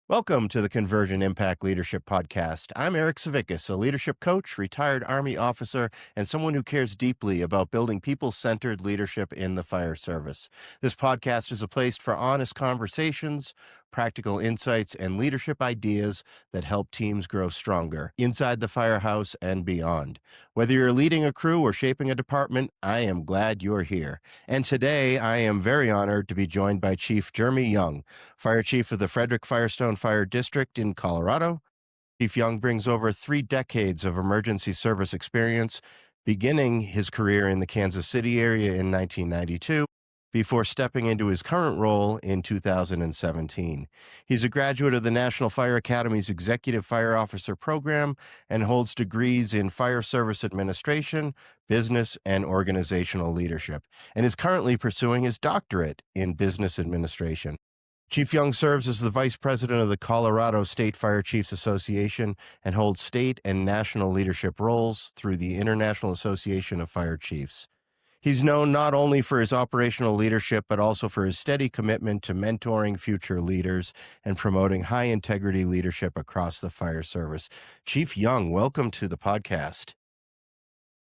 Welcome to the Convergent Impact Leadership Podcast. I'm Eric Savickas, a leadership coach, retired Army officer, and someone who cares deeply about building people-centered leadership in the fire service. This podcast is a place for honest conversations, practical insights, and leadership ideas that help teams grow stronger inside the firehouse and beyond. Whether you're leading a crew or shaping a department, I am glad you're here. And today, I am very honored to be joined by Chief Jeremy Young, Fire Chief of the Frederick-Firestone Fire District in Colorado. Chief Young brings over 3 decades of emergency service experience, beginning his career in the Kansas City area in 1992 before stepping into his current role in 2017. He's a graduate of the National Fire Academy's Executive Fire Officer Program and holds degrees in Fire Service Administration, Business, and Organizational Leadership, and is currently pursuing his doctorate in Business Administration. Chief Young serves as the Vice President of the Colorado State Fire Chiefs Association and holds state and national leadership roles through the International Association of Fire Chiefs. He's known not only for his operational leadership, but also for his steady commitment to mentoring future leaders and promoting high-integrity leadership across the fire service. Chief Young, welcome to the podcast.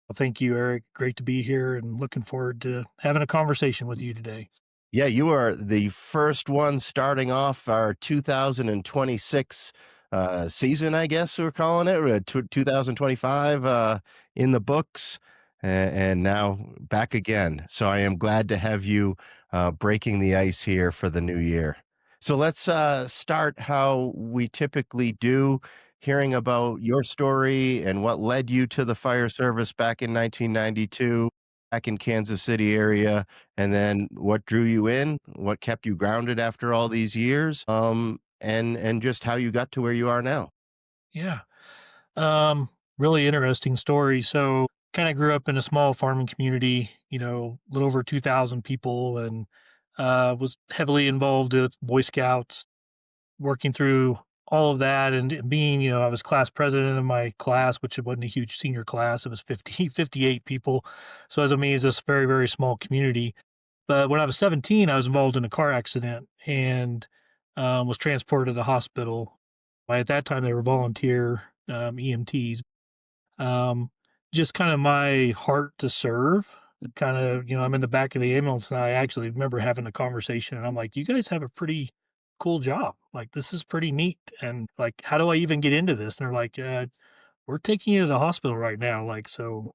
Well, thank you, Eric. Great to be here and looking forward to having a conversation with you today. Yeah, you are the first one starting off our 2026 season, I guess we're calling it, 2025 in the books, and now back again. So I am glad to have you breaking the ice here for the new year. So let's start how we typically do, hearing about your story and what led you to the fire service back in 1992. Back in Kansas City area, and then what drew you in, what kept you grounded after all these years, and just how you got to where you are now. Yeah. Really interesting story. So kind of grew up in a small farming community, a little over 2,000 people, and was heavily involved with Boy Scouts, working through all of that and being, I was class president of my class, which it wasn't a huge senior class. It was 58 people. So as I mean, it's this very, very small community. But when I was 17, I was involved in a car accident and was transported to the hospital. At that time, they were volunteer EMTs. Just kind of my heart to serve. Kind of, I'm in the back of the ambulance and I actually remember having a conversation and I'm like, you guys have a pretty cool job. Like, this is pretty neat. And like, how do I even get into this? And they're like, we're taking you to the hospital right now. Like, so,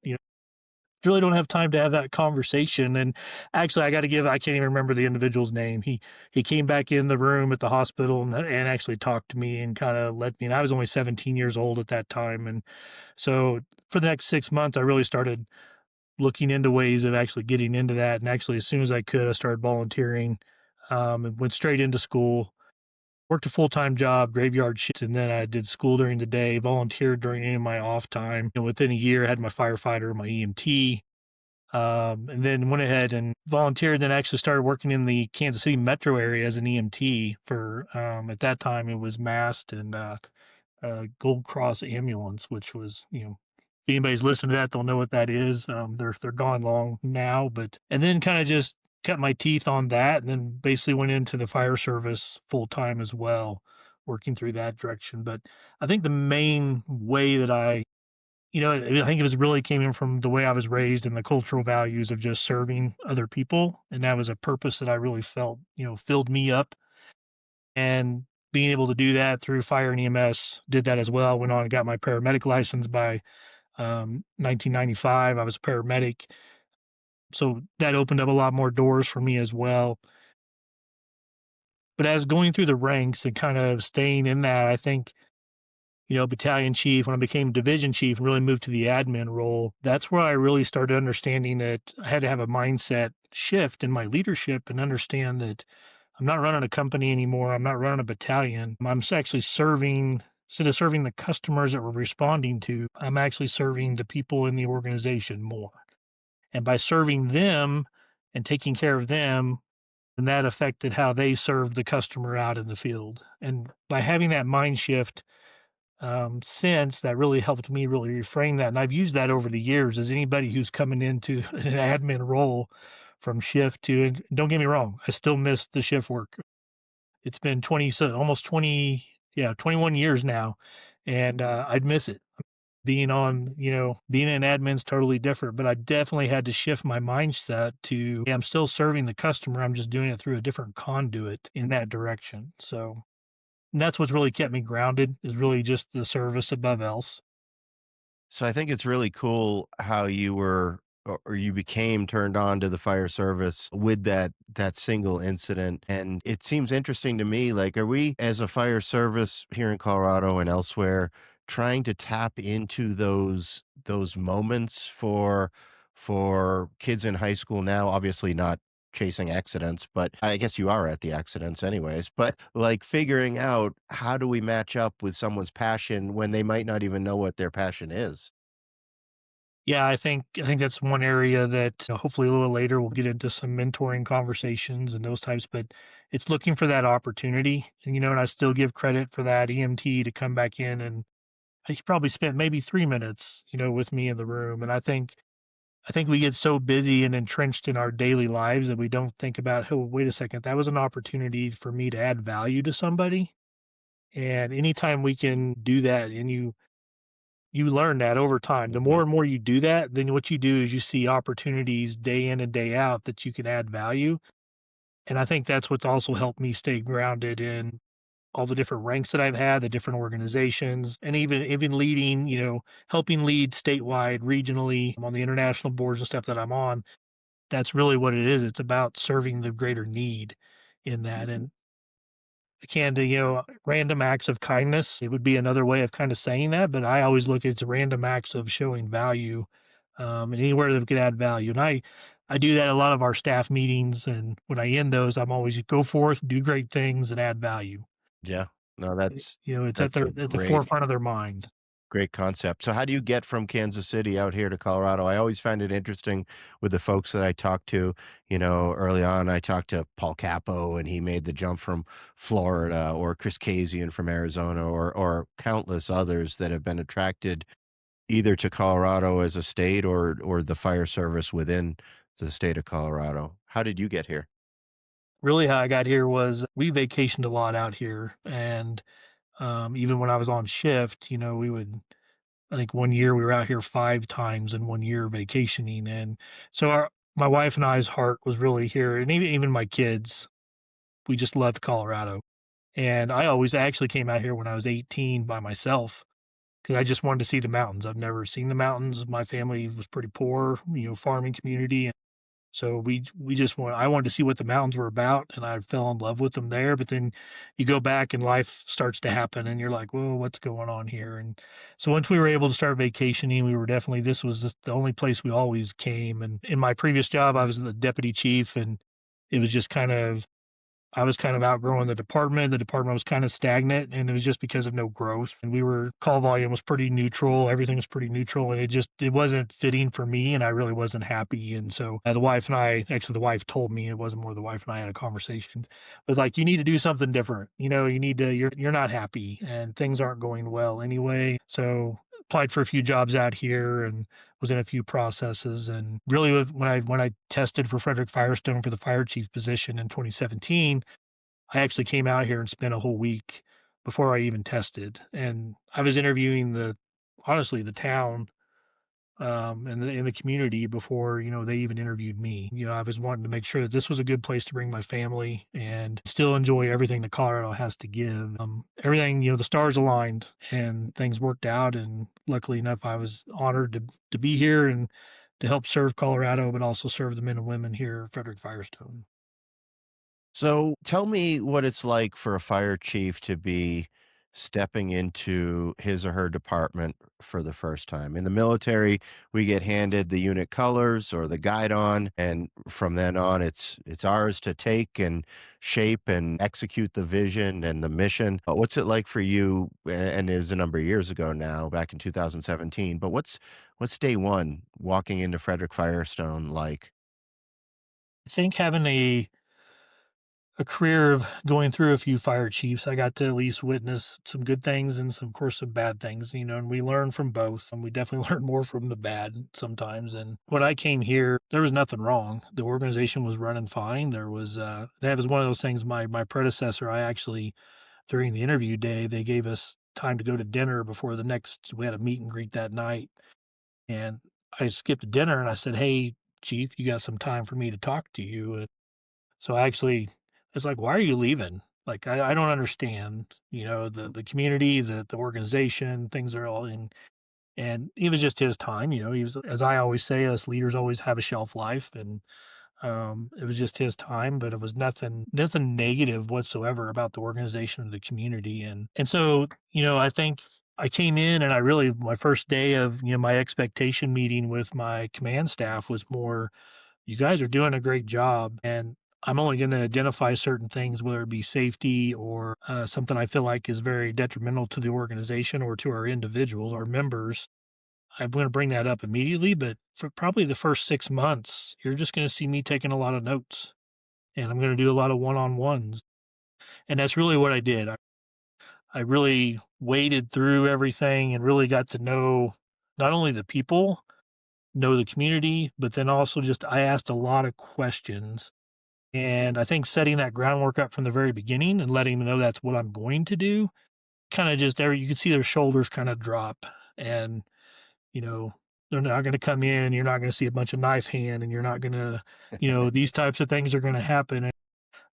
really don't have time to have that conversation. And actually, I can't even remember the individual's name. He came back in the room at the hospital and actually talked to me and kind of let me, and I was only 17 years old at that time. And so for the next 6 months, I really started looking into ways of actually getting into that. And actually, as soon as I could, I started volunteering, and went straight into school, worked a full-time job, graveyard shift, and then I did school during the day, volunteered during any of my off time. And within a year, I had my firefighter, my EMT, and then went ahead and volunteered, then actually started working in the Kansas City metro area as an EMT for, at that time, it was MAST and Gold Cross Ambulance, which was, if anybody's listening to that, they'll know what that is. They're gone long now, and then kind of just cut my teeth on that, and then basically went into the fire service full time as well, working through that direction. But I think the main way that I think it was really came in from the way I was raised and the cultural values of just serving other people. And that was a purpose that I really felt, filled me up. And being able to do that through fire and EMS, did that as well. Went on and got my paramedic license by 1995. I was a paramedic. So that opened up a lot more doors for me as well. But as going through the ranks and kind of staying in that, I think, battalion chief, when I became division chief and really moved to the admin role, that's where I really started understanding that I had to have a mindset shift in my leadership and understand that I'm not running a company anymore. I'm not running a battalion. I'm actually serving, instead of serving the customers that we're responding to, I'm actually serving the people in the organization more. And by serving them and taking care of them, and that affected how they served the customer out in the field. And by having that mind shift, since that really helped me really reframe that. And I've used that over the years as anybody who's coming into an admin role from shift to, and don't get me wrong, I still miss the shift work. It's been 20, so almost 20, yeah, 21 years now, and I'd miss it. Being on, being in admin's totally different, but I definitely had to shift my mindset to, yeah, I'm still serving the customer. I'm just doing it through a different conduit in that direction. So, and that's what's really kept me grounded is really just the service above else. So I think it's really cool how you were or you became turned on to the fire service with that single incident. And it seems interesting to me, like, are we as a fire service here in Colorado and elsewhere trying to tap into those moments for kids in high school now? Obviously not chasing accidents, but I guess you are at the accidents anyways. But like figuring out how do we match up with someone's passion when they might not even know what their passion is. Yeah, I think that's one area that hopefully a little later we'll get into some mentoring conversations and those types, but it's looking for that opportunity. And I still give credit for that EMT to come back in, and he probably spent maybe 3 minutes, with me in the room. And I think we get so busy and entrenched in our daily lives that we don't think about, oh, wait a second, that was an opportunity for me to add value to somebody. And anytime we can do that, and you learn that over time. The Mhm. more and more you do that, then what you do is you see opportunities day in and day out that you can add value. And I think that's what's also helped me stay grounded in all the different ranks that I've had, the different organizations, and even leading, helping lead statewide, regionally on the international boards and stuff that I'm on. That's really what it is. It's about serving the greater need in that. And can do, random acts of kindness. It would be another way of kind of saying that, but I always look at random acts of showing value, and anywhere that we could add value. And I do that at a lot of our staff meetings, and when I end those, I'm always go forth, do great things, and add value. Yeah. No, It's that's a at the forefront of their mind. great concept. So how do you get from Kansas City out here to Colorado? I always find it interesting with the folks that I talk to. Early on, I talked to Paul Capo, and he made the jump from Florida, or Chris Kasian from Arizona, or countless others that have been attracted either to Colorado as a state or the fire service within the state of Colorado. How did you get here? Really, how I got here was we vacationed a lot out here, and even when I was on shift, we would. I think one year we were out here 5 times in one year vacationing, and so my wife and I's heart was really here, and even my kids, we just loved Colorado, and I actually came out here when I was 18 by myself because I just wanted to see the mountains. I've never seen the mountains. My family was pretty poor, farming community, so we just want I wanted to see what the mountains were about, and I fell in love with them there. But then you go back and life starts to happen, and you're like, "Whoa, what's going on here?" And so once we were able to start vacationing, we were definitely this was the only place we always came. And in my previous job, I was the deputy chief, and it was just kind of I was kind of outgrowing the department. The department was kind of stagnant, and it was just because of no growth. And we were call volume was pretty neutral. Everything was pretty neutral, and it wasn't fitting for me, and I really wasn't happy. And so the wife and I, actually, the wife told me it wasn't more the wife and I had a conversation, but like you need to do something different. You need to. You're not happy, and things aren't going well anyway. So applied for a few jobs out here and was in a few processes. And really when I tested for Frederick-Firestone for the fire chief position in 2017, I actually came out here and spent a whole week before I even tested. And I was interviewing honestly, the town, and the community before, they even interviewed me. I was wanting to make sure that this was a good place to bring my family and still enjoy everything that Colorado has to give. Everything, the stars aligned and things worked out. And luckily enough, I was honored to be here and to help serve Colorado, but also serve the men and women here at Frederick Firestone. So tell me what it's like for a fire chief to be stepping into his or her department for the first time. In the military, we get handed the unit colors or the guidon, and from then on, it's ours to take and shape and execute the vision and the mission. What's it like for you? And it was a number of years ago now, back in 2017. But what's day one walking into Frederick Firestone like? I think having a career of going through a few fire chiefs, I got to at least witness some good things and some, of course, some bad things, and we learn from both. And we definitely learn more from the bad sometimes. And when I came here, there was nothing wrong. The organization was running fine. That was one of those things. My predecessor, I actually, during the interview day, they gave us time to go to dinner before we had a meet and greet that night. And I skipped dinner and I said, "Hey, Chief, you got some time for me to talk to you?" So I actually it's like, "Why are you leaving?" Like, I don't understand, the community, the organization, things are all in and it was just his time, he was as I always say, us leaders always have a shelf life, and, it was just his time, but it was nothing negative whatsoever about the organization or the community, and so, I think I came in and I really my first day of, my expectation meeting with my command staff was more, you guys are doing a great job, and I'm only going to identify certain things, whether it be safety or something I feel like is very detrimental to the organization or to our individuals, our members. I'm going to bring that up immediately, but for probably the first 6 months, you're just going to see me taking a lot of notes, and I'm going to do a lot of one-on-ones. And that's really what I did. I really waded through everything and really got to know not only the people, know the community, but then also just I asked a lot of questions. And I think setting that groundwork up from the very beginning and letting them know that's what I'm going to do, kind of just there, you can see their shoulders kind of drop. And, you know, they're not going to come in, you're not going to see a bunch of knife hand, and you're not going to, these types of things are going to happen. And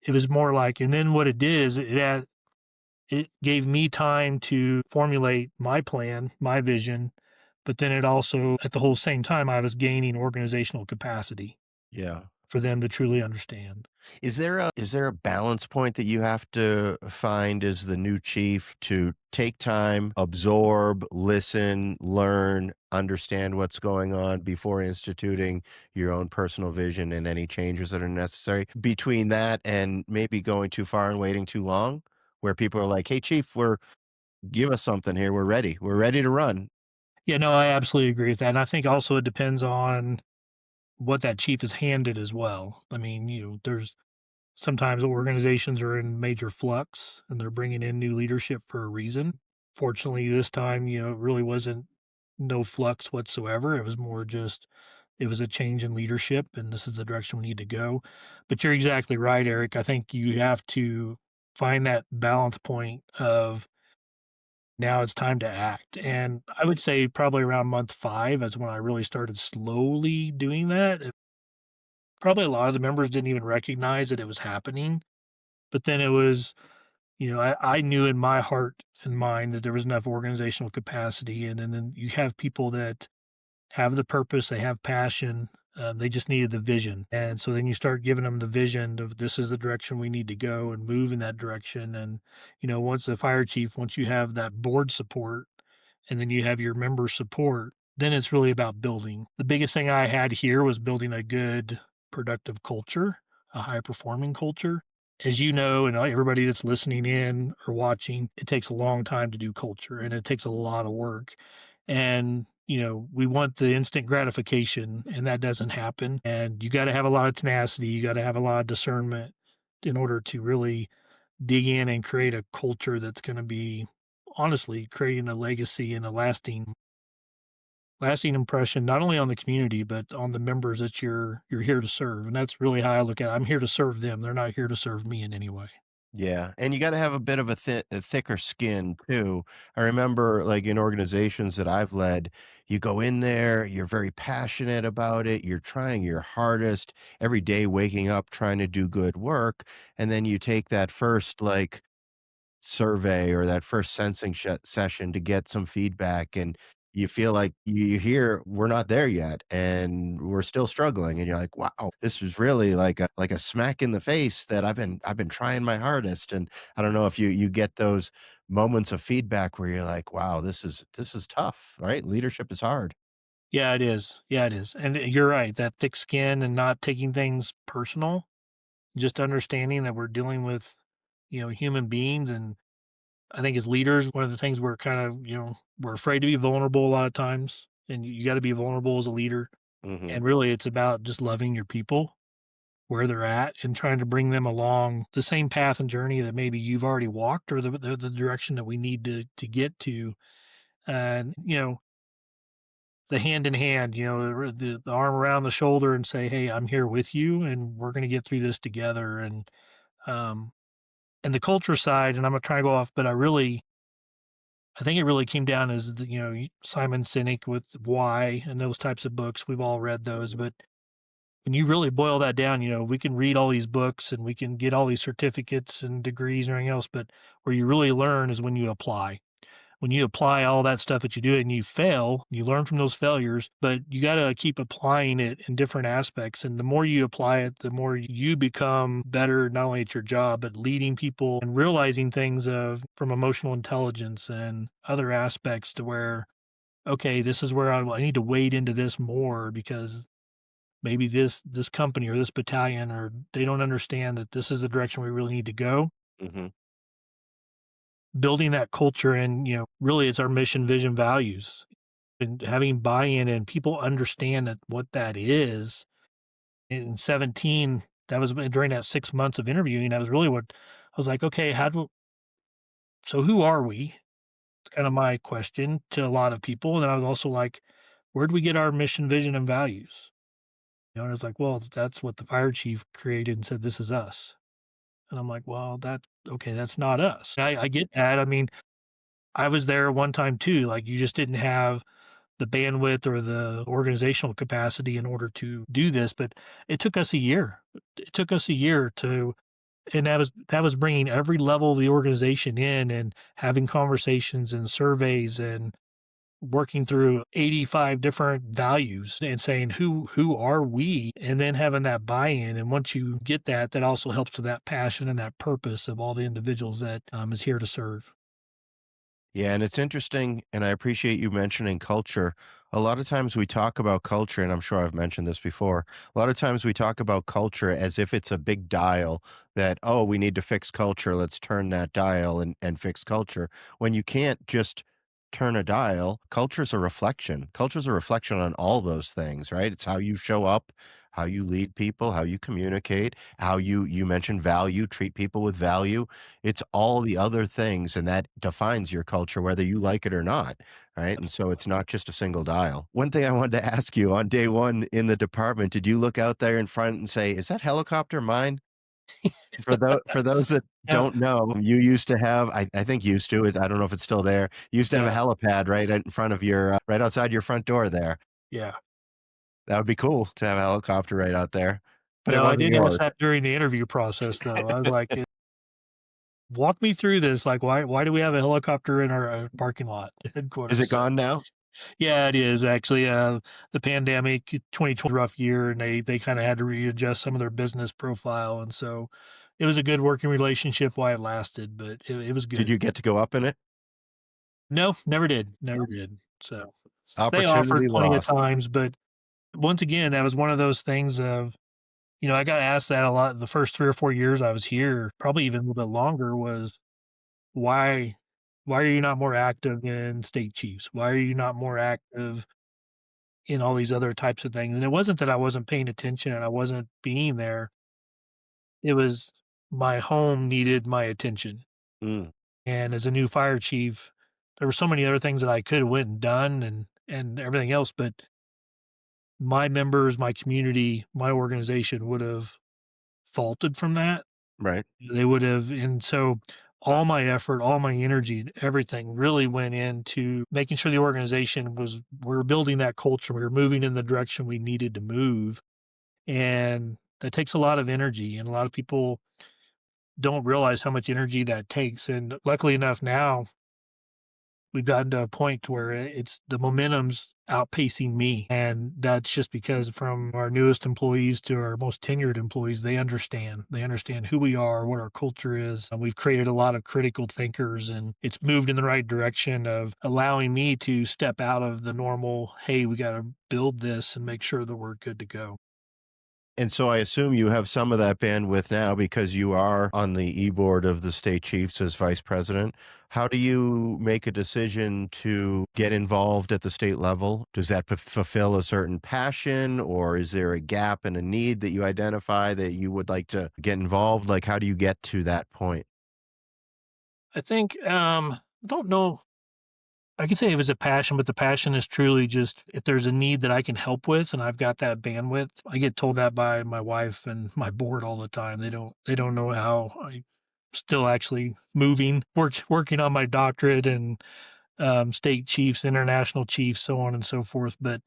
it was more like, and then what it did is it gave me time to formulate my plan, my vision, but then it also, at the whole same time, I was gaining organizational capacity Yeah. for them to truly understand. Is there a balance point that you have to find as the new chief to take time, absorb, listen, learn, understand what's going on before instituting your own personal vision and any changes that are necessary? Between that and maybe going too far and waiting too long, where people are like, "Hey, chief, we're give us something here. We're ready. We're ready to run." Yeah, no, I absolutely agree with that. And I think also it depends on what that chief is handed as well. I mean, there's sometimes organizations are in major flux and they're bringing in new leadership for a reason. Fortunately, this time, it really wasn't no flux whatsoever. It was more just it was a change in leadership and this is the direction we need to go. But you're exactly right, Eric. I think you have to find that balance point of now it's time to act. And I would say probably around month 5 is when I really started slowly doing that. Probably a lot of the members didn't even recognize that it was happening, but then it was, I knew in my heart and mind that there was enough organizational capacity, and then you have people that have the purpose, they have passion, they just needed the vision, and so then you start giving them the vision of this is the direction we need to go and move in that direction, and, once you have that board support and then you have your member support, then it's really about building. The biggest thing I had here was building a good, productive culture, a high performing culture. As you know, and everybody that's listening in or watching, it takes a long time to do culture and it takes a lot of work. And, we want the instant gratification, and that doesn't happen. And you got to have a lot of tenacity, you got to have a lot of discernment in order to really dig in and create a culture that's going to be honestly creating a legacy and a lasting impression not only on the community but on the members that you're here to serve. And that's really how I look at it. I'm here to serve them, they're not here to serve me in any way. Yeah, and you gotta have a bit of a thicker skin too. I remember, like, in organizations that I've led, you go in there, you're very passionate about it, you're trying your hardest every day, waking up, trying to do good work, and then you take that first, like, survey or that first sensing session to get some feedback, and you feel like you hear we're not there yet and we're still struggling, and you're like, wow, this is really like a smack in the face that I've been trying my hardest. And I don't know if you get those moments of feedback where you're like, wow, this is tough, right? Leadership is hard. Yeah, it is. Yeah, it is. And you're right, that thick skin and not taking things personal, just understanding that we're dealing with, human beings. And I think as leaders, one of the things we're kind of, we're afraid to be vulnerable a lot of times. And you got to be vulnerable as a leader. Hmm. And really, it's about just loving your people. where they're at and trying to bring them along the same path and journey that maybe you've already walked, or the direction that we need to get to. And, the hand in hand, the arm around the shoulder and say, "Hey, I'm here with you and we're going to get through this together." Um, and the culture side, and I'm going to try to go off, but I think it really came down as Simon Sinek with Why and those types of books. We've all read those, but when you really boil that down, we can read all these books and we can get all these certificates and degrees and everything else, but where you really learn is when you apply. When you apply all that stuff that you do and you fail, you learn from those failures, but you got to keep applying it in different aspects. And the more you apply it, the more you become better, not only at your job, but leading people and realizing things from emotional intelligence and other aspects to where, okay, this is where I need to wade into this more because maybe this company or this battalion, or they don't understand that this is the direction we really need to go. Hmm. Building that culture, and really it's our mission, vision, values, and having buy-in and people understand that what that is. In 17, that was during that 6 months of interviewing, that was really what I was like, okay, so who are we? It's kind of my question to a lot of people. And I was also like, where do we get our mission, vision, and values? And it's like, well, that's what the fire chief created and said, this is us. And I'm like, well, okay, that's not us. I get that. I mean, I was there one time too. Like, you just didn't have the bandwidth or the organizational capacity in order to do this, but it took us a year. It took us a year to, and that was bringing every level of the organization in and having conversations and surveys and working through 85 different values and saying who are we, and then having that buy-in. And once you get that, that also helps with that passion and that purpose of all the individuals that is here to serve. Yeah, and it's interesting, and I appreciate you mentioning culture. A lot of times we talk about culture, and I'm sure I've mentioned this before. A lot of times we talk about culture as if it's a big dial that, oh, we need to fix culture. Let's turn that dial and fix culture. When you can't just turn a dial, culture's a reflection. Culture's a reflection on all those things, right? It's how you show up, how you lead people, how you communicate, how you mentioned value, treat people with value. It's all the other things, and that defines your culture, whether you like it or not, right? And so it's not just a single dial. One thing I wanted to ask you on day one in the department, did you look out there in front and say, "Is that helicopter mine?" For those that Yeah, don't know, you used to have, I think used to, I don't know if it's still there, you used to have a yeah, helipad right in front of right outside your front door there. yeah. That would be cool to have a helicopter right out there, but it No, I wasn't did ask yours. that during the interview process, though. I was like, walk me through this. Like, why do we have a helicopter in our parking lot at Is it headquarters?" So, gone now? yeah, it is actually. The pandemic, 2020 rough year, and they kind of had to readjust some of their business profile, and so it was a good working relationship while it lasted, but it was Did good. you get to go up in it? No, never did, never did. So they offered Opportunity plenty of lost. times, but once again, that was one of those things of, I got asked that a lot the first 3 or 4 years I was here, probably even a little bit longer, was why why are you not more active in state chiefs? Why are you not more active in all these other types of things? And it wasn't that I wasn't paying attention and I wasn't being there. It was my home needed my attention. Mm, And as a new fire chief, there were so many other things that I could have went and done and everything else, but my members, my community, my organization would have faulted from that. right. They would have, and so all my effort, all my energy, everything really went into making sure the organization we were building that culture. We were moving in the direction we needed to move. And that takes a lot of energy. And a lot of people don't realize how much energy that takes. And luckily enough now, we've gotten to a point where it's the momentum's outpacing me. And that's just because from our newest employees to our most tenured employees, they understand. They understand who we are, what our culture is. We've created a lot of critical thinkers, and it's moved in the right direction of allowing me to step out of the normal, hey, we got to build this and make sure that we're good to go. And so I assume you have some of that bandwidth now because you are on the e-board of the state chiefs as vice president. How do you make a decision to get involved at the state level? Does that fulfill a certain passion, or is there a gap and a need that you identify that you would like to get involved? Like, how do you get to that point? I think, I don't know. I could say it was a passion, but the passion is truly just if there's a need that I can help with and I've got that bandwidth. I get told that by my wife and my board all the time. They don't know how I still actually moving, working on my doctorate and state chiefs, international chiefs, so on and so forth. But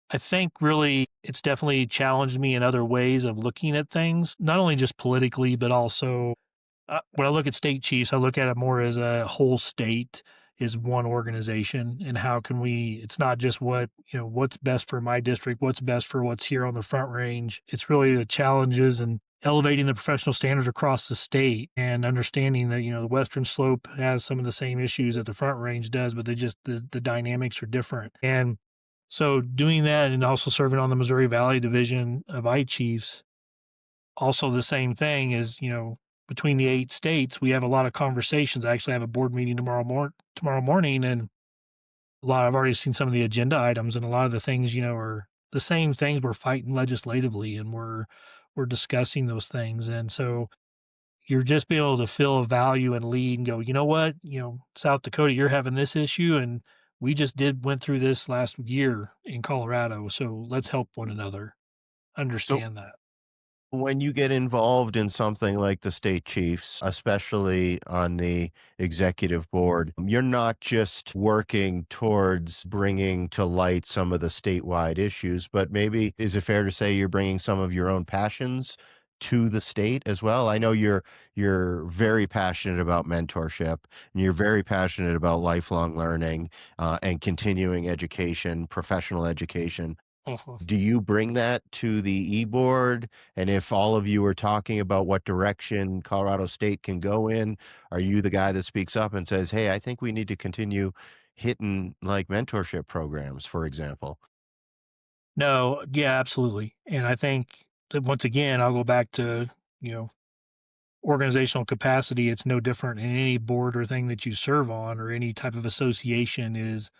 I think really it's definitely challenged me in other ways of looking at things, not only just politically, but also when I look at state chiefs, I look at it more as a whole state is one organization, and how can we? It's not just what's best for my district, what's best for what's here on the Front Range. It's really the challenges and elevating the professional standards across the state, and understanding that the Western Slope has some of the same issues that the Front Range does, but the dynamics are different. And so doing that, and also serving on the Missouri Valley Division of I Chiefs, also the same thing is, between the 8 states, we have a lot of conversations. I actually have a board meeting tomorrow morning, and I've already seen some of the agenda items, and a lot of the things, are the same things we're fighting legislatively, and we're discussing those things. And so you're just be able to feel a value and lead and go, you know what, South Dakota, you're having this issue, and we just went through this last year in Colorado. So let's help one another So understand that. when you get involved in something like the state chiefs, especially on the executive board, you're not just working towards bringing to light some of the statewide issues, but maybe is it fair to say you're bringing some of your own passions to the state as well? I know you're very passionate about mentorship, and you're very passionate about lifelong learning and continuing education, professional education. Mhm. Do you bring that to the e-board? And if all of you are talking about what direction Colorado State can go in, are you the guy that speaks up and says, "Hey, I think we need to continue hitting like mentorship programs," for example? No, yeah, absolutely. And I think that once again, I'll go back to, you know, organizational capacity. It's no different in any board or thing that you serve on, or any type of association is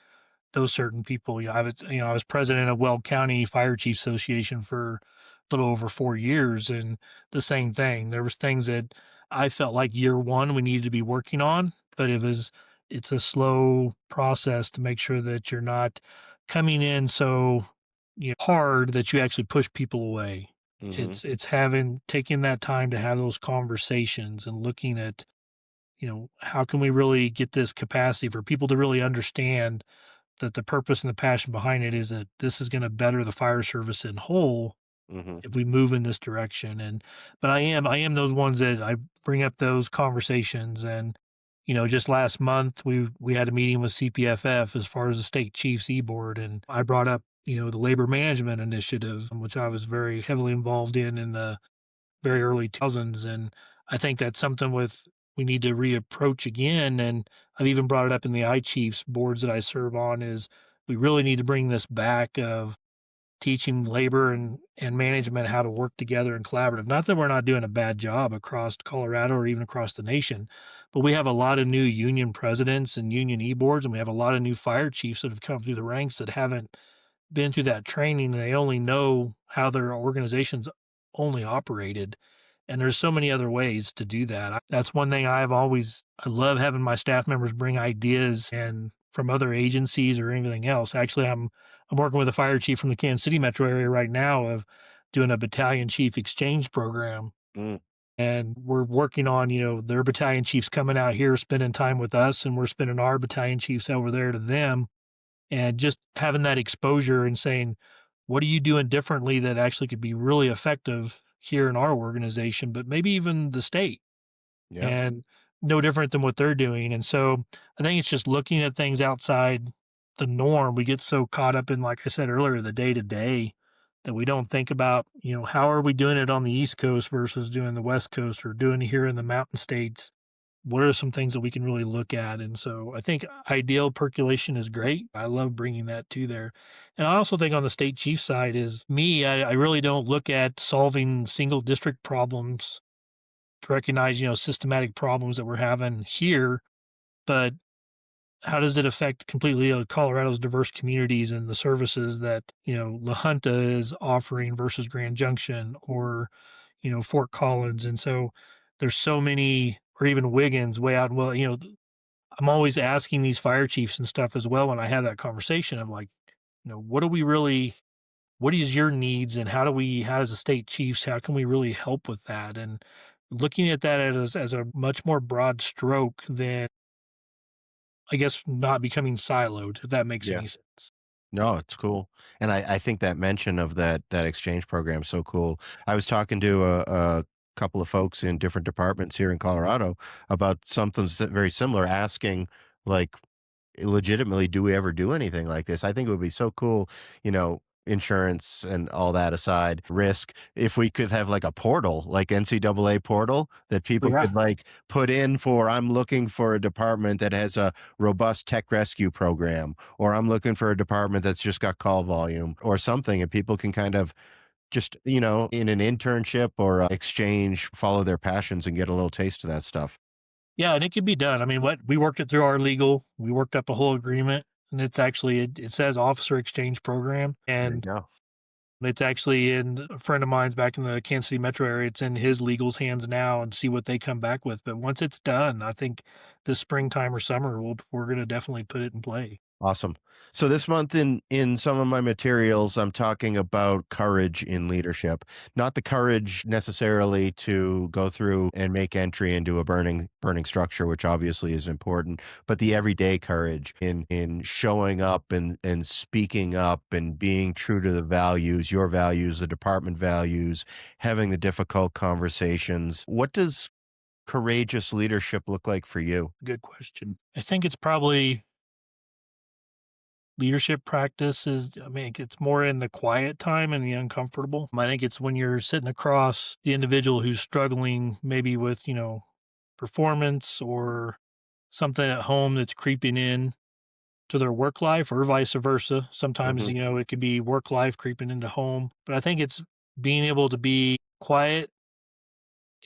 those certain people. I was president of Weld County Fire Chief Association for a little over 4 years, and the same thing. There was things that I felt like year one we needed to be working on, but it's a slow process to make sure that you're not coming in so hard that you actually push people away. Mhm, It's having taking that time to have those conversations and looking at, how can we really get this capacity for people to really understand that the purpose and the passion behind it is that this is going to better the fire service in whole mhm. if we move in this direction. And but I am those ones that I bring up those conversations. And just last month we had a meeting with CPFF as far as the state chiefs e-board, and I brought up the labor management initiative, which I was very heavily involved in the very early 2000s. And I think that's something we need to reapproach again. And I've even brought it up in the iChiefs boards that I serve on, is we really need to bring this back of teaching labor and management how to work together and collaborative. Not that we're not doing a bad job across Colorado or even across the nation, but we have a lot of new union presidents and union e-boards, and we have a lot of new fire chiefs that have come through the ranks that haven't been through that training, and they only know how their organizations only operated. And there's so many other ways to do that. That's one thing I love having my staff members bring ideas and from other agencies or anything else. Actually, I'm working with a fire chief from the Kansas City metro area right now of doing a battalion chief exchange program. Mm, And we're working on, their battalion chiefs coming out here, spending time with us, and we're spending our battalion chiefs over there to them, and just having that exposure and saying, what are you doing differently that actually could be really effective here in our organization, but maybe even the state, yeah. and no different than what they're doing. And so I think it's just looking at things outside the norm. We get so caught up in, like I said earlier, the day to day, that we don't think about, how are we doing it on the East Coast versus doing the West Coast or doing it here in the mountain states. what are some things that we can really look at? And so I think ideal percolation is great. I love bringing that to there. And I also think on the state chief side is me, I really don't look at solving single district problems to recognize, systematic problems that we're having here, but how does it affect completely Colorado's diverse communities and the services that, La Junta is offering versus Grand Junction or, Fort Collins. And so there's so many, or even Wiggins way out. Well, I'm always asking these fire chiefs and stuff as well when I have that conversation. I'm like, what do we really, what is your needs and how does the state chiefs, how can we really help with that? And looking at that as a much more broad stroke than, I guess, not becoming siloed, if that makes Yeah. any sense. No, it's cool. And I think that mention of that exchange program is so cool. I was talking to a couple of folks in different departments here in Colorado about something very similar, asking like, legitimately, do we ever do anything like this? I think it would be so cool, insurance and all that aside, risk, if we could have like a portal, like NCAA portal that people Yeah. could like put in for, I'm looking for a department that has a robust tech rescue program, or I'm looking for a department that's just got call volume or something. And people can kind of just, in an internship or exchange, follow their passions and get a little taste of that stuff. Yeah, and it can be done. I mean, what we worked it through our legal, we worked up a whole agreement, and it's actually it says officer exchange program, There you and go. it's actually in a friend of mine's back in the Kansas City metro area. It's in his legal's hands now, and see what they come back with. But once it's done, I think this springtime or summer, we're going to definitely put it in play. Awesome. So this month in some of my materials, I'm talking about courage in leadership. Not the courage necessarily to go through and make entry into a burning structure, which obviously is important, but the everyday courage in showing up and speaking up and being true to the values, your values, the department values, having the difficult conversations. What does courageous leadership look like for you? Good question. I think it's probably leadership practice is, I mean, it's more in the quiet time and the uncomfortable. I think it's when you're sitting across the individual who's struggling maybe with, performance or something at home that's creeping in to their work life or vice versa. Sometimes, Mhm. it could be work life creeping into home. But I think it's being able to be quiet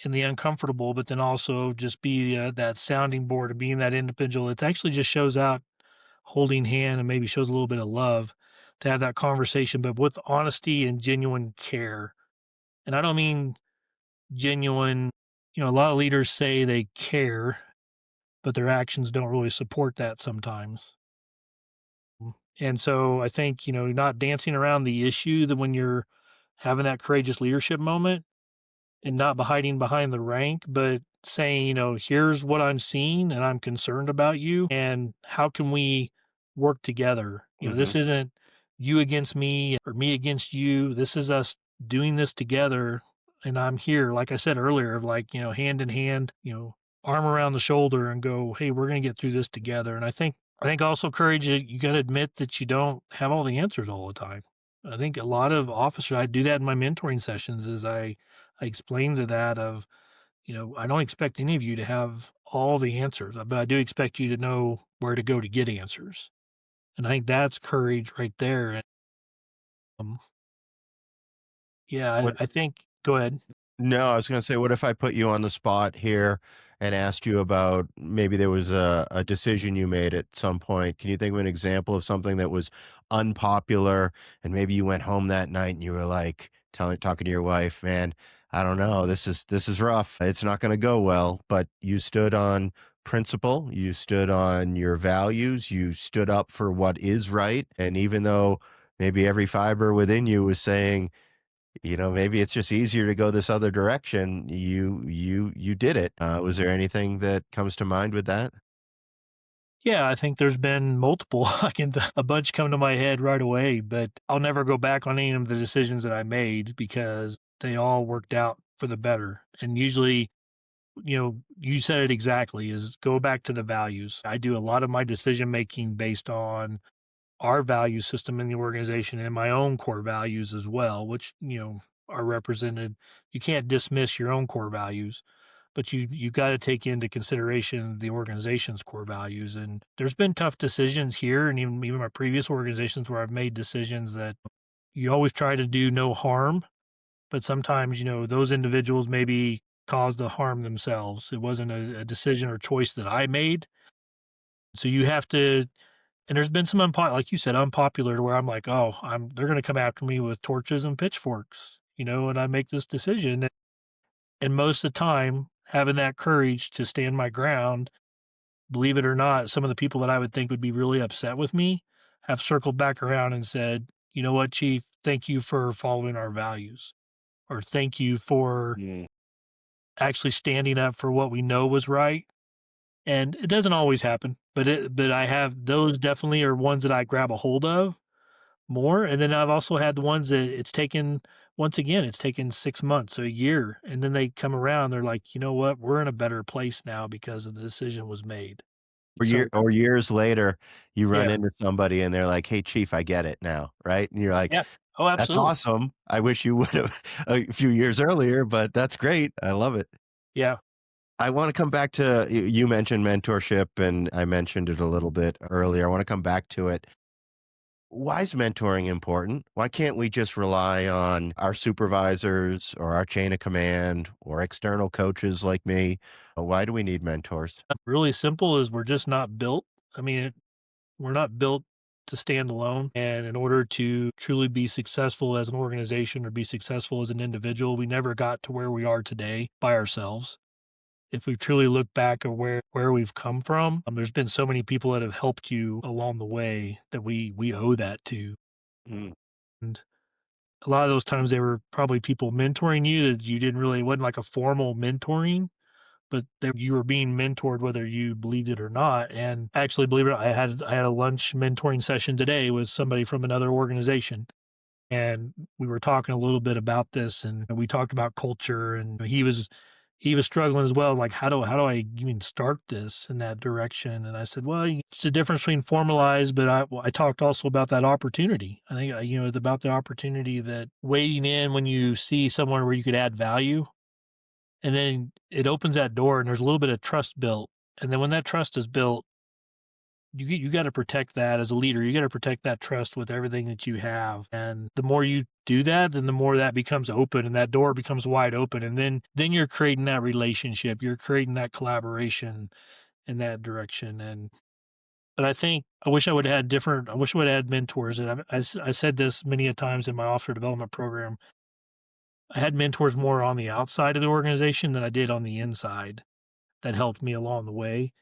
in the uncomfortable, but then also just be that sounding board of being that individual. It actually just shows out holding hand and maybe shows a little bit of love to have that conversation, but with honesty and genuine care. And I don't mean genuine, a lot of leaders say they care, but their actions don't really support that sometimes. And so I think, not dancing around the issue that when you're having that courageous leadership moment and not hiding behind the rank, but saying, here's what I'm seeing and I'm concerned about you. And how can we work together? Mhm. This isn't you against me or me against you. This is us doing this together. And I'm here, like I said earlier, of like, hand in hand, arm around the shoulder and go, hey, we're going to get through this together. And I think also courage, you got to admit that you don't have all the answers all the time. I think a lot of officers, I do that in my mentoring sessions, is I explain to that of, I don't expect any of you to have all the answers, but I do expect you to know where to go to get answers. And I think that's courage right there. And um, yeah, What I think, go ahead. No, I was gonna say, what if I put you on the spot here and asked you about maybe there was a decision you made at some point. Can you think of an example of something that was unpopular and maybe you went home that night and you were like talking to your wife, man, I don't know, this is rough. It's not gonna go well, but you stood on principle, you stood on your values, you stood up for what is right. And even though maybe every fiber within you was saying, maybe it's just easier to go this other direction. You did it. Was there anything that comes to mind with that? Yeah, I think there's been multiple. A bunch come to my head right away, but I'll never go back on any of the decisions that I made because they all worked out for the better. And usually, you said it exactly, is go back to the values. I do a lot of my decision making based on our value system in the organization and my own core values as well, which, are represented. You can't dismiss your own core values. but you got to take into consideration the organization's core values. And there's been tough decisions here, and even my previous organizations where I've made decisions that you always try to do no harm, but sometimes those individuals maybe caused the harm themselves. It wasn't a decision or choice that I made, so you have to. And there's been some like you said, unpopular to where I'm like, oh, they're going to come after me with torches and pitchforks, and I make this decision. And most of the time, having that courage to stand my ground, believe it or not, some of the people that I would think would be really upset with me have circled back around and said, you know what, Chief, thank you for following our values, or thank you for Mm. actually standing up for what we know was right. And it doesn't always happen, but I have those definitely are ones that I grab a hold of more. And then I've also had the ones that it's taken 6 months or a year. And then they come around, they're like, you know what, we're in a better place now because of the decision was made. So Or years later, you run yeah, into somebody and they're like, "Hey, chief, I get it now," right? And you're like, yeah. Oh, "That's absolutely. awesome. I wish you would have a few years earlier, but that's great. I love it." Yeah. I wanna come back to you mentioned mentorship, and I mentioned it a little bit earlier. I wanna come back to it. Why is mentoring important? Why can't we just rely on our supervisors or our chain of command or external coaches like me? Why do we need mentors? Really simple is we're just not built. I mean, we're not built to stand alone. And in order to truly be successful as an organization or be successful as an individual, we never got to where we are today by ourselves. If we truly look back at where we've come from, there's been so many people that have helped you along the way that we owe that to. Mm, And a lot of those times they were probably people mentoring you that you didn't really it wasn't like a formal mentoring, but that you were being mentored whether you believed it or not. And actually, believe it or not, I had a lunch mentoring session today with somebody from another organization. And we were talking a little bit about this, and we talked about culture, and he was struggling as well, like, how do I even start this in that direction? And I said, "Well, it's the difference between formalized," but I talked also about that opportunity. I think, it's about the opportunity that waiting in when you see someone where you could add value, and then it opens that door, and there's a little bit of trust built, and then when that trust is built, you got to protect that as a leader. You got to protect that trust with everything that you have. And the more you do that, then the more that becomes open and that door becomes wide open. And then you're creating that relationship. You're creating that collaboration in that direction. And but I think I wish I would have had mentors. And I said this many a times in my officer development program. I had mentors more on the outside of the organization than I did on the inside that helped me along the way.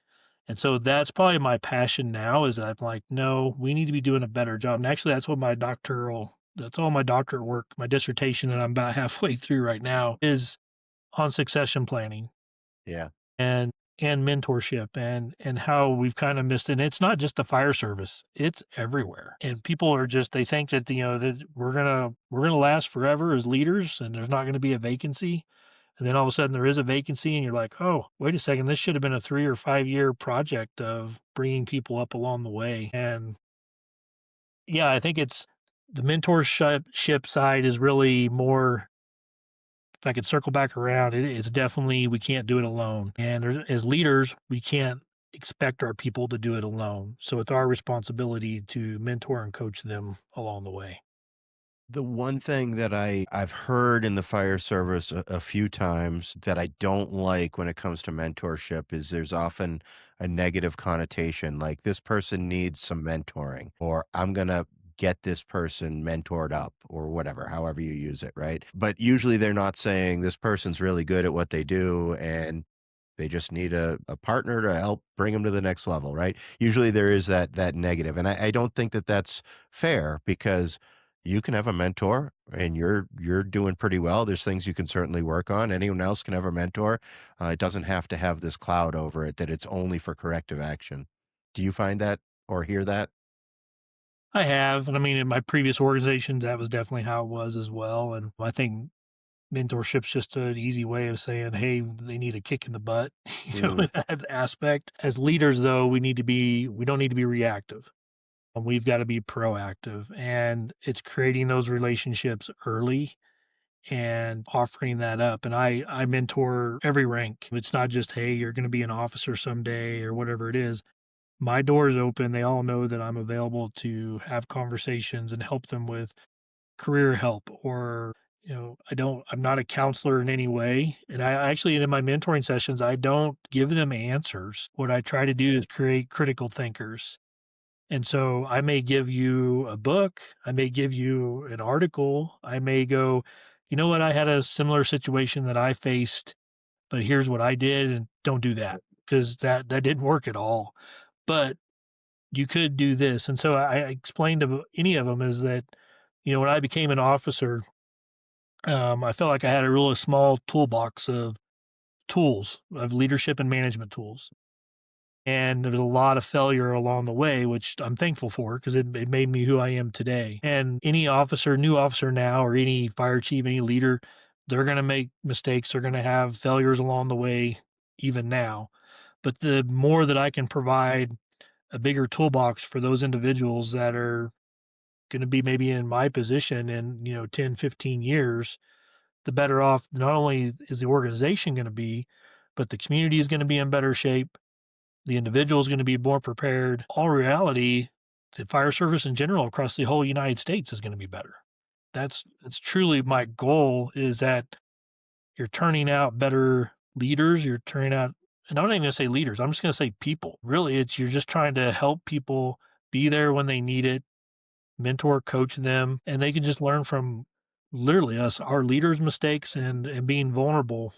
And so that's probably my passion now is I'm like, no, we need to be doing a better job. And actually, that's all my doctorate work, my dissertation that I'm about halfway through right now is on succession planning yeah. and mentorship and how we've kind of missed it. And it's not just the fire service, it's everywhere. And people are just they think that that we're gonna last forever as leaders and there's not gonna be a vacancy. And then all of a sudden there is a vacancy and you're like, "Oh, wait a second, this should have been a 3 or 5-year project of bringing people up along the way." And yeah, I think it's the mentorship side is really more if I could circle back around, it's definitely we can't do it alone. And as leaders, we can't expect our people to do it alone. So it's our responsibility to mentor and coach them along the way. The one thing that I've heard in the fire service a few times that I don't like when it comes to mentorship is there's often a negative connotation, like this person needs some mentoring, or I'm gonna get this person mentored up, or whatever, however you use it, right? But usually they're not saying this person's really good at what they do and they just need a partner to help bring them to the next level, right? Usually there is that negative, and I don't think that that's fair because you can have a mentor and you're doing pretty well. There's things you can certainly work on. Anyone else can have a mentor. It doesn't have to have this cloud over it that it's only for corrective action. Do you find that or hear that? I have, and I mean, in my previous organizations, that was definitely how it was as well. And I think mentorship's just an easy way of saying, "Hey, they need a kick in the butt," Mm. in that aspect. As leaders, though, we don't need to be reactive. We've got to be proactive, and it's creating those relationships early and offering that up. And I mentor every rank. It's not just, hey, you're going to be an officer someday or whatever it is. My door's open. They all know that I'm available to have conversations and help them with career help, or I'm not a counselor in any way. And I actually, in my mentoring sessions, I don't give them answers. What I try to do is create critical thinkers. And so I may give you a book, I may give you an article, I may go, you know what, I had a similar situation that I faced, but here's what I did, and don't do that because that didn't work at all. But you could do this. And so I explained to any of them is that, when I became an officer, I felt like I had a really small toolbox of tools, of leadership and management tools. And there was a lot of failure along the way, which I'm thankful for because it made me who I am today. And any officer, new officer now, or any fire chief, any leader, they're going to make mistakes. They're going to have failures along the way, even now. But the more that I can provide a bigger toolbox for those individuals that are going to be maybe in my position in, 10, 15 years, the better off not only is the organization going to be, but the community is going to be in better shape. The individual is going to be more prepared. All reality, the fire service in general across the whole United States is going to be better. That's truly my goal, is that you're turning out better leaders. You're turning out, and I'm not even going to say leaders. I'm just going to say people. Really, you're just trying to help people be there when they need it, mentor, coach them, and they can just learn from literally us, our leaders' mistakes, and being vulnerable.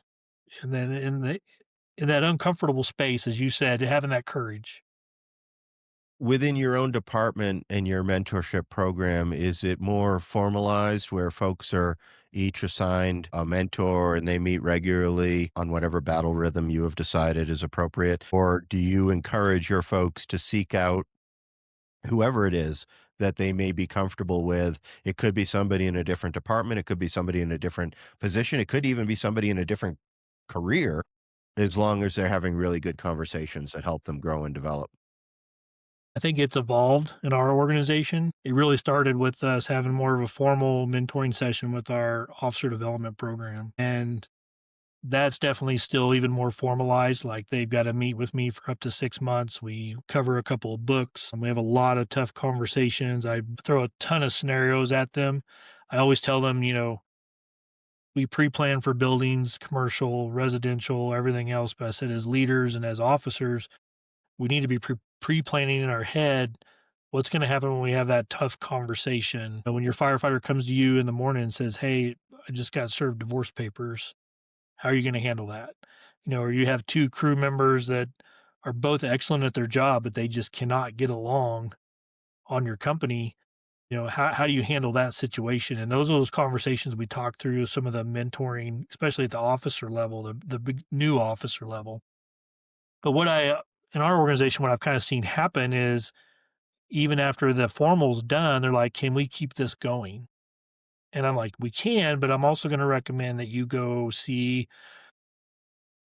And then in that uncomfortable space, as you said, having that courage. Within your own department and your mentorship program, is it more formalized where folks are each assigned a mentor and they meet regularly on whatever battle rhythm you have decided is appropriate? Or do you encourage your folks to seek out whoever it is that they may be comfortable with? It could be somebody in a different department, it could be somebody in a different position, it could even be somebody in a different career, as long as they're having really good conversations that help them grow and develop. I think it's evolved in our organization. It really started with us having more of a formal mentoring session with our officer development program. And that's definitely still even more formalized. Like, they've got to meet with me for up to 6 months. We cover a couple of books. And we have a lot of tough conversations. I throw a ton of scenarios at them. I always tell them, we pre-plan for buildings, commercial, residential, everything else. But I said, as leaders and as officers, we need to be pre-planning in our head what's going to happen when we have that tough conversation. When your firefighter comes to you in the morning and says, "Hey, I just got served divorce papers. How are you going to handle that?" Or you have two crew members that are both excellent at their job, but they just cannot get along on your company. How do you handle that situation? And those are those conversations we talk through, some of the mentoring, especially at the officer level, the big new officer level. But in our organization, what I've kind of seen happen is, even after the formal's done, they're like, "Can we keep this going?" And I'm like, "We can, but I'm also going to recommend that you go see,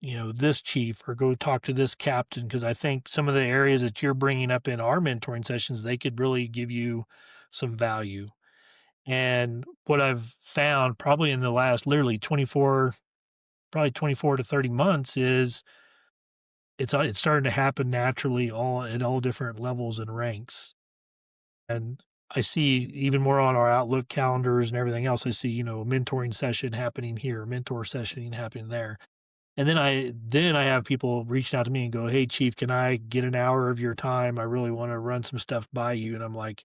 this chief, or go talk to this captain, because I think some of the areas that you're bringing up in our mentoring sessions, they could really give you some value." And what I've found probably in the last literally 24 to 30 months is it's starting to happen naturally, all at all different levels and ranks. And I see even more on our Outlook calendars and everything else. I see, a mentoring session happening here, mentor session happening there. And then I have people reaching out to me and go, "Hey, chief, can I get an hour of your time? I really want to run some stuff by you." And I'm like,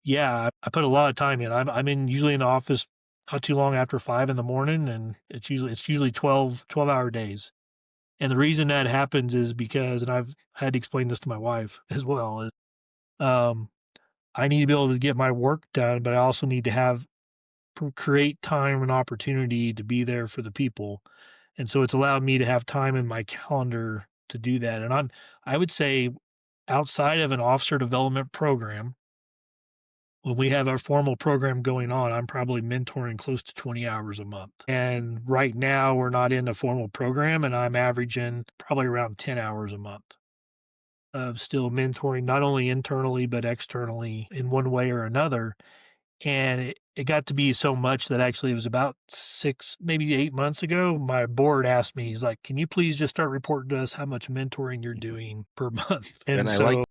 "Yeah, I put a lot of time in. I'm usually in the office not too long after 5 in the morning, and it's usually 12-hour days." And the reason that happens is because, and I've had to explain this to my wife as well, is um, I need to be able to get my work done, but I also need to create time and opportunity to be there for the people. And so it's allowed me to have time in my calendar to do that. And I would say, outside of an officer development program, when we have our formal program going on, I'm probably mentoring close to 20 hours a month. And right now we're not in a formal program, and I'm averaging probably around 10 hours a month of still mentoring, not only internally, but externally in one way or another. And it got to be so much that actually it was about 6, maybe 8 months ago, my board asked me, he's like, "Can you please just start reporting to us how much mentoring you're doing per month?" And And so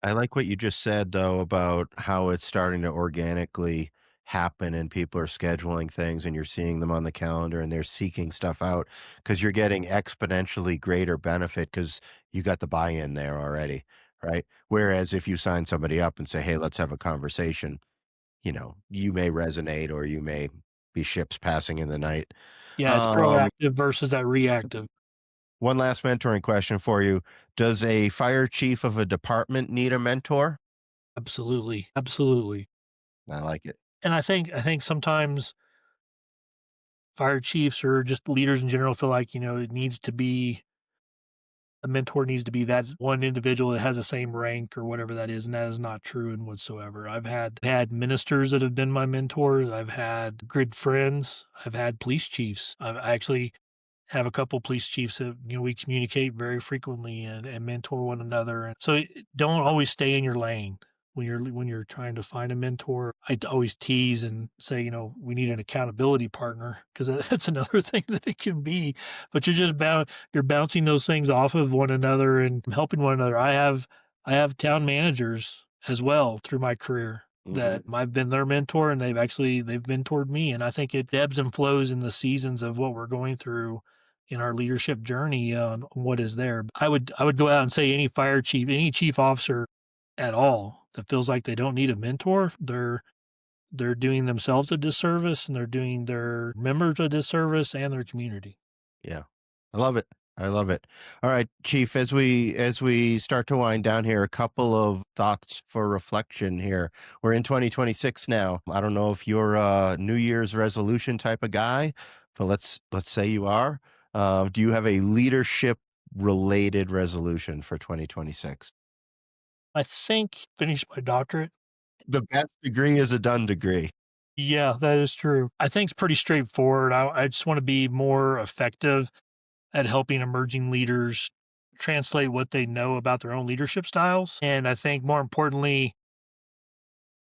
I like what you just said though about how it's starting to organically happen and people are scheduling things and you're seeing them on the calendar and they're seeking stuff out because you're getting exponentially greater benefit because you got the buy-in there already, right? Whereas if you sign somebody up and say, "Hey, let's have a conversation," you may resonate or you may be ships passing in the night. yeah, it's Um, proactive versus that reactive. One last mentoring question for you. Does a fire chief of a department need a mentor? Absolutely, absolutely. I like it. And I think sometimes fire chiefs or just leaders in general feel like, it needs to be a mentor needs to be that one individual that has the same rank or whatever that is, and that is not true in whatsoever. I've had ministers that have been my mentors. I've had good friends. I've had police chiefs. I actually have a couple police chiefs that we communicate very frequently and mentor one another. And so don't always stay in your lane when you're trying to find a mentor. Always tease and say, we need an accountability partner because that's another thing that it can be. But you're bouncing those things off of one another and helping one another. I have town managers as well through my career Mhm. that I've been their mentor and they've mentored me. And I think it ebbs and flows in the seasons of what we're going through in our leadership journey on what is there. I would go out and say any fire chief, any chief officer at all that feels like they don't need a mentor, they're doing themselves a disservice and they're doing their members a disservice and their community. Yeah. I love it. I love it. All right, Chief, as we start to wind down here, a couple of thoughts for reflection here. We're in 2026 now. I don't know if you're a New Year's resolution type of guy, but let's say you are. Do you have a leadership related resolution for 2026? I think finished my doctorate. The best degree is a done degree. Yeah, that is true. I think it's pretty straightforward. I just want to be more effective at helping emerging leaders translate what they know about their own leadership styles. And I think more importantly,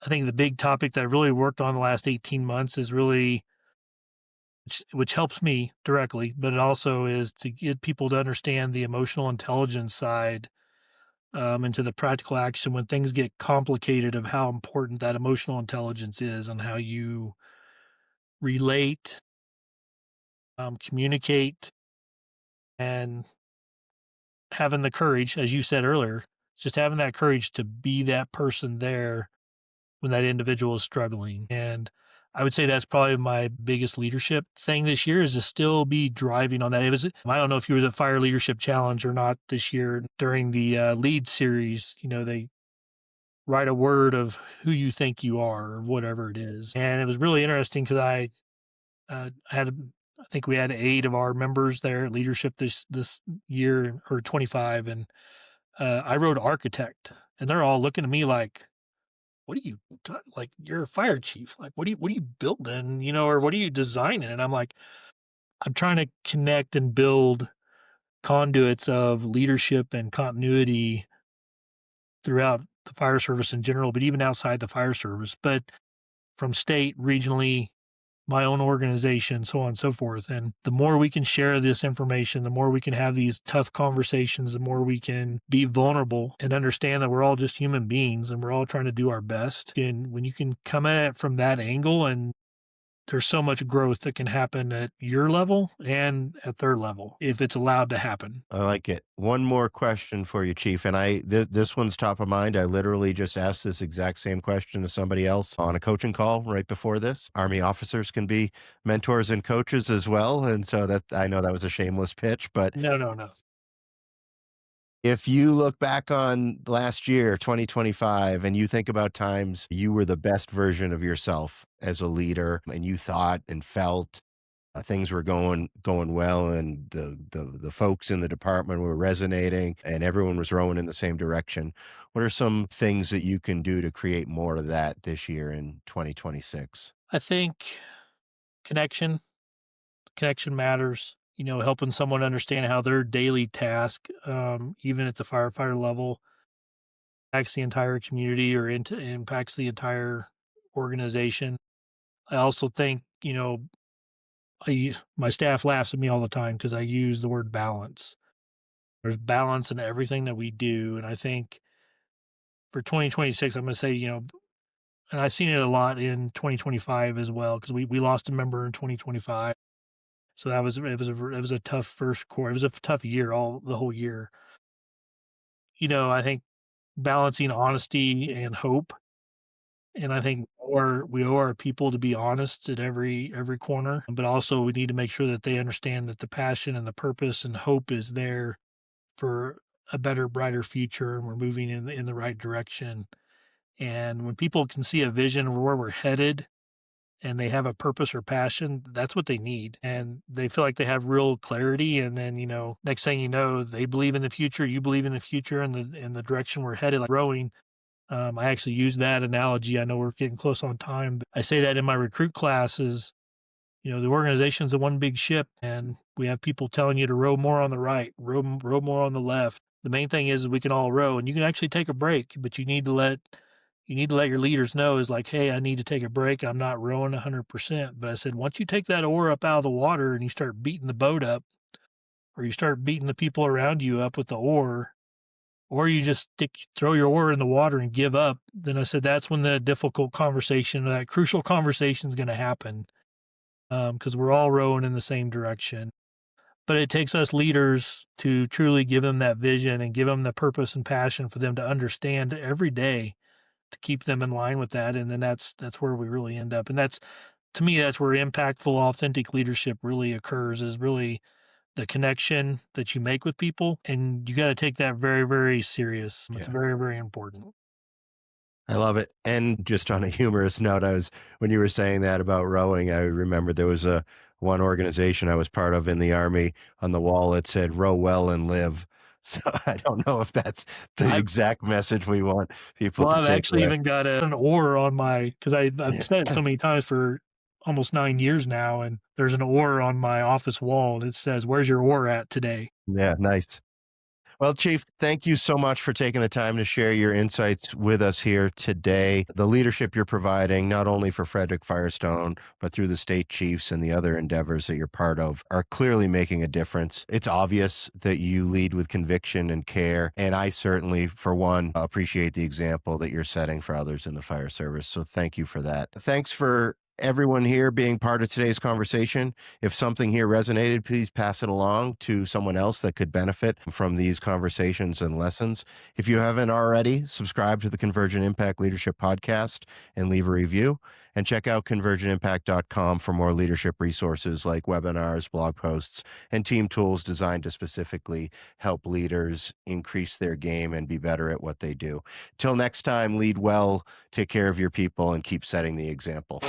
I think the big topic that I've really worked on the last 18 months is really, which helps me directly, but it also is to get people to understand the emotional intelligence side into the practical action when things get complicated of how important that emotional intelligence is and how you relate, communicate, and having the courage, as you said earlier, just having that courage to be that person there when that individual is struggling. And I would say that's probably my biggest leadership thing this year is to still be driving on that. I don't know if you was at Fire Leadership Challenge or not this year during the lead series, they write a word of who you think you are or whatever it is. And it was really interesting because I think we had 8 of our members there at leadership this year or 25. And I wrote architect and they're all looking at me like, what are you like? You're a fire chief. Like, what are you building? Or what are you designing? And I'm like, I'm trying to connect and build conduits of leadership and continuity throughout the fire service in general, but even outside the fire service, but from state, regionally, my own organization, so on and so forth. And the more we can share this information, the more we can have these tough conversations, the more we can be vulnerable and understand that we're all just human beings and we're all trying to do our best. And when you can come at it from that angle, and there's so much growth that can happen at your level and at their level if it's allowed to happen. I like it. One more question for you, Chief, and this one's top of mind. I literally just asked this exact same question to somebody else on a coaching call right before this. Army officers can be mentors and coaches as well, and so that I know that was a shameless pitch, but No, no, no. if you look back on last year, 2025, and you think about times you were the best version of yourself as a leader and you thought and felt things were going well and the folks in the department were resonating and everyone was rowing in the same direction. What are some things that you can do to create more of that this year in 2026? I think connection, connection matters. Helping someone understand how their daily task, even at the firefighter level, impacts the entire community or impacts the entire organization. I also think, my staff laughs at me all the time because I use the word balance. There's balance in everything that we do, and I think for 2026, I'm going to say, and I've seen it a lot in 2025 as well because we lost a member in 2025. So it was a tough first quarter. It was a tough year, all the whole year. I think balancing honesty and hope, and I think we owe our people to be honest at every corner, but also we need to make sure that they understand that the passion and the purpose and hope is there for a better, brighter future, and we're moving in the right direction. And when people can see a vision of where we're headed and they have a purpose or passion, that's what they need. And they feel like they have real clarity. And then, next thing you know, they believe in the future, you believe in the future and the direction we're headed, like growing. I actually use that analogy. I know we're getting close on time, but I say that in my recruit classes. The organization's a one big ship, and we have people telling you to row more on the right, row more on the left. The main thing is we can all row, and you can actually take a break, but you need to let your leaders know is like, hey, I need to take a break. I'm not rowing 100%. But I said, once you take that oar up out of the water and you start beating the boat up, or you start beating the people around you up with the oar, or you just throw your oar in the water and give up, then I said that's when the difficult conversation, that crucial conversation is going to happen, because we're all rowing in the same direction. But it takes us leaders to truly give them that vision and give them the purpose and passion for them to understand every day to keep them in line with that. And then that's where we really end up. And that's, to me, that's where impactful, authentic leadership really occurs, is really the connection that you make with people. And you got to take that very, very serious. It's Yeah. very, very important. I love it. And just on a humorous note, when you were saying that about rowing, I remember there was one organization I was part of in the Army. On the wall it said "row well and live." So I don't know if that's the I've exact message we want people Well, to I've take actually away. even got an oar on my, because I've said it so many times for almost 9 years now, and there's an oar on my office wall, and it says, "Where's your oar at today?" Yeah, nice. Well, Chief, thank you so much for taking the time to share your insights with us here today. The leadership you're providing, not only for Frederick-Firestone, but through the state chiefs and the other endeavors that you're part of, are clearly making a difference. It's obvious that you lead with conviction and care. And I certainly, for one, appreciate the example that you're setting for others in the fire service. So thank you for that. Thanks for everyone here being part of today's conversation. If something here resonated, please pass it along to someone else that could benefit from these conversations and lessons. If you haven't already, subscribe to the Convergent Impact Leadership Podcast and leave a review. And check out convergentimpact.com for more leadership resources like webinars, blog posts, and team tools designed to specifically help leaders increase their game and be better at what they do. Till next time, lead well, take care of your people, and keep setting the example.